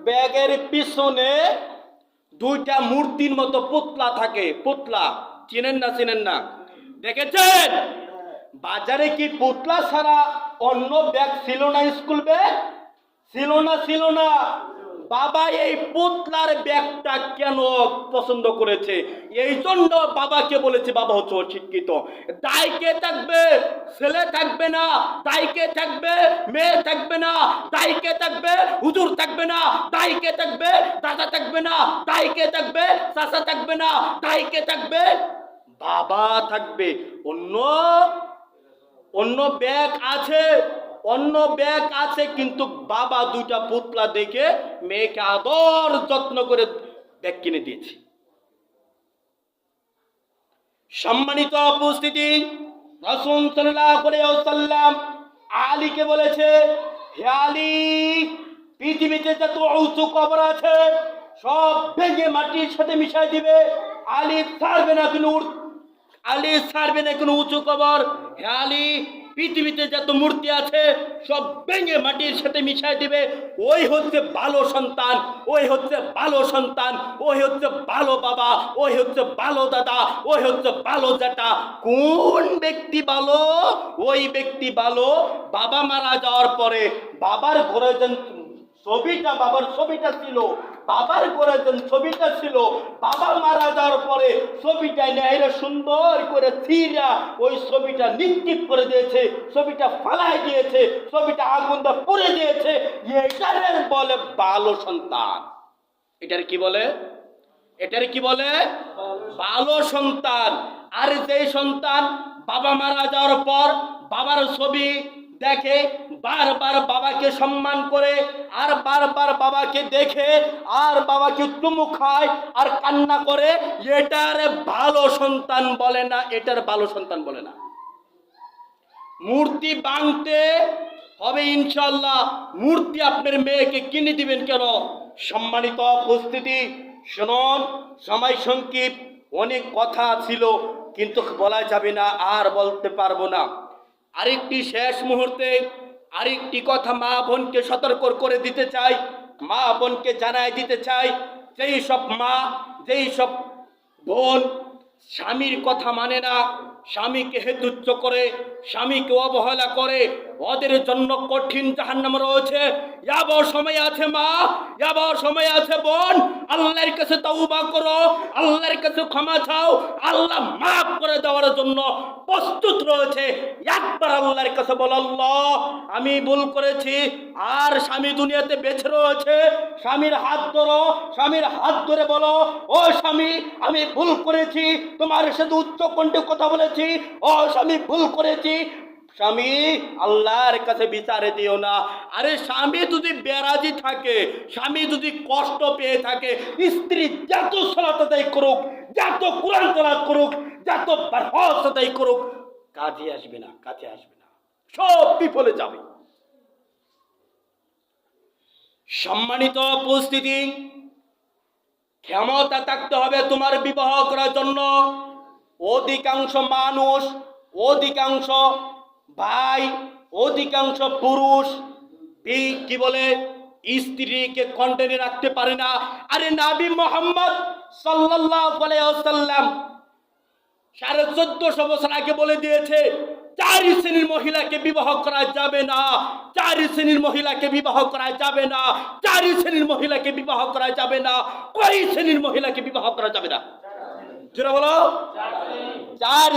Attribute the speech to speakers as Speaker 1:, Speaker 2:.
Speaker 1: ব্যাগের পিছনে দুইটা মূর্তির মতো পুতলা থাকে। পুতলা চিনেন না? দেখেছেন? বাজারে কি পুতলা ছাড়া অন্য ব্যাগ ছিল না? স্কুল ব্যাগ ছিল না। বাবা এই পুতলার ব্যাগটা কেন পছন্দ করেছে? এই জন্য বাবাকে বলেছে, বাবা হচ্ছে অশিক্ষিত। দায় কে থাকবে? ছেলে থাকবে না। দায় কে থাকবে? মেয়ে থাকবে না। দায় কে থাকবে? হুজুর থাকবে না। দায় কে থাকবে? দাদা থাকবে না। দায় কে থাকবে? চাচা থাকবে না। দায় কে থাকবে? বাবা থাকবে। অন্য ব্যাগ আছে কিন্তু বাবা দুইটা পুতলা দেখে মেয়েকে আদর যত্ন করে ব্যাগ কিনে দিয়েছে। সম্মানিত উপস্থিতি, রাসূল সাল্লাল্লাহু আলাইহি ওয়াসাল্লাম আলীকে বলেছে, হে আলী, পৃথিবীতে যত উঁচু কবর আছে সব ভেঙে মাটির সাথে মিশাই দিবে। আলী ছাড়বে না কোনো উঁচু কবর। হে আলী, পৃথিবীতে যত মূর্তি আছে সব ভেঙে মাটির সাথে মিশাই দিবে। ওই হচ্ছে ভালো সন্তান, ওই হচ্ছে ভালো বাবা, ওই হচ্ছে ভালো দাদা, ওই হচ্ছে ভালো জ্যাঠা। কোন ব্যক্তি ভালো? ওই ব্যক্তি ভালো বাবা মারা যাওয়ার পরে বাবার ঘরে বাবার ছবিটা ছিল, বাবার ঘরে ছবিটা ছিল, বাবা মারা যাওয়ার পরে ছবিটা নেহরে সুন্দর করে ছিঁড়া ওই ছবিটা নিক্ষেপ করে দিয়েছে, ছবিটা ফালাই দিয়েছে, ছবিটা আগুন দিয়ে পুড়ে দিয়েছে। এটার বলে ভালো সন্তান। এটার কি বলে? ভালো সন্তান। আর যে সন্তান বাবা মারা যাওয়ার পর বাবার ছবি দেখে, বারবার বাবাকে সম্মান করে, আর বারবার বাবাকে দেখে, আর বাবাকে চুমু খায় আর কান্না করে, এটার ভালো সন্তান বলে না। মূর্তি ভাঙতে হবে ইনশাআল্লাহ। মূর্তি আপনার মেয়েকে কিনে দিবেন কেন? সম্মানিত উপস্থিতি, শুনুন, সময় সংক্ষেপ, অনেক কথা ছিল কিন্তু বলা যাবে না, আর বলতে পারবো না। আরেকটি শেষ মুহূর্তে আরেকটি কথা মা বোনকে সতর্ক করে দিতে চাই, মা বোনকে জানাই দিতে চাই, যেই সব বোন স্বামীর কথা মানে না, স্বামীকে হেতুচ্ছ করে, স্বামীকে অবহেলা করে, ওদের জন্য কঠিন জাহান্নাম রয়েছে। যাবার সময় আছে মা, যাবার সময় আছে বোন, আল্লাহর কাছে তওবা করো, আল্লাহর কাছে ক্ষমা চাও, আল্লাহ মাফ করে দেওয়ার জন্য প্রস্তুত রয়েছে। একবার আল্লাহর কাছে বলো, আল্লাহ আমি ভুল করেছি। আর স্বামী দুনিয়াতে বেঁচে রয়েছে, স্বামীর হাত ধরো, স্বামীর হাত ধরে বলো, ও স্বামী আমি ভুল করেছি, তোমার সাথে উচ্চ কণ্ঠে কথা বলেছি, ও স্বামী ভুল করেছি। স্বামী আল্লাহর কাছে বিচারে দিও না। আরে স্বামী যদি বেরাজি থাকে, স্বামী যদি কষ্ট পেয়ে থাকে, স্ত্রী যত সালাত আদায় করুক, যত কোরআন তেলাওয়াত করুক, যত ফরজ আদায় করুক, কাজে আসবে না, সব বিফলে যাবে। সম্মানিত উপস্থিতি, ক্ষমতা থাকতে হবে তোমার বিবাহ করার জন্য। অধিকাংশ মানুষ, অধিকাংশ ভাই, অধিকাংশ পুরুষ কি বলে, স্ত্রীকে কন্টেনে রাখতে পারে না। আরে নবী মুহাম্মদ সাল্লাল্লাহু আলাইহি ওয়াসাল্লাম 1450 বছর আগে বলে দিয়েছে, 4 শ্রেণীর মহিলাকে বিবাহ করা যাবে না, 4 শ্রেণীর মহিলাকে বিবাহ করা যাবে না, 4 শ্রেণীর মহিলাকে বিবাহ করা যাবে না। কয় শ্রেণীর মহিলাকে বিবাহ করা যাবে না? জোরে বলো, 4